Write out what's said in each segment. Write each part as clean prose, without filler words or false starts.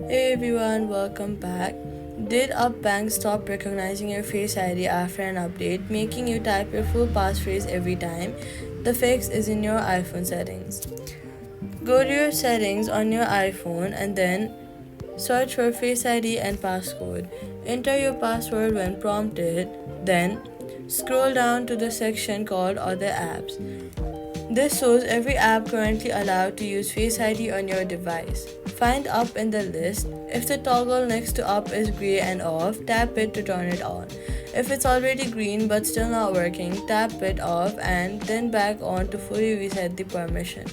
Hey everyone, welcome back. Did Up Bank stop recognizing your Face ID after an update, making you type your full passphrase every time? The fix is in your iPhone settings. Go to your settings on your iPhone and then search for Face ID and passcode. Enter your password when prompted, then scroll down to the section called Other Apps. This shows every app currently allowed to use Face ID on your device. Find Up in the list. If the toggle next to Up is gray and off, tap it to turn it on. If it's already green but still not working, tap it off and then back on to fully reset the permission.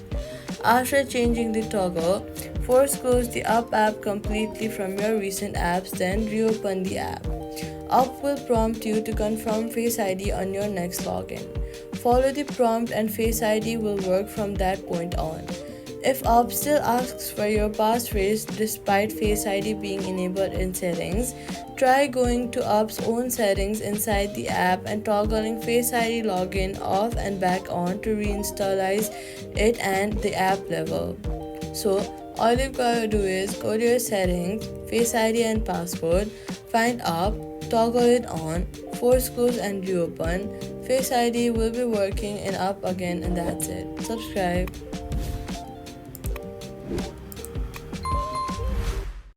After changing the toggle, force close the Up app completely from your recent apps, then reopen the app. Up will prompt you to confirm Face ID on your next login. Follow the prompt and Face ID will work from that point on. If Up still asks for your passphrase despite Face ID being enabled in settings, try going to Up's own settings inside the app and toggling Face ID login off and back on to reinstalize it and the app level. So, all you've got to do is go to your settings, Face ID and passcode, find Up, toggle it on, force close and reopen. Face ID will be working in Up again and that's it. Subscribe.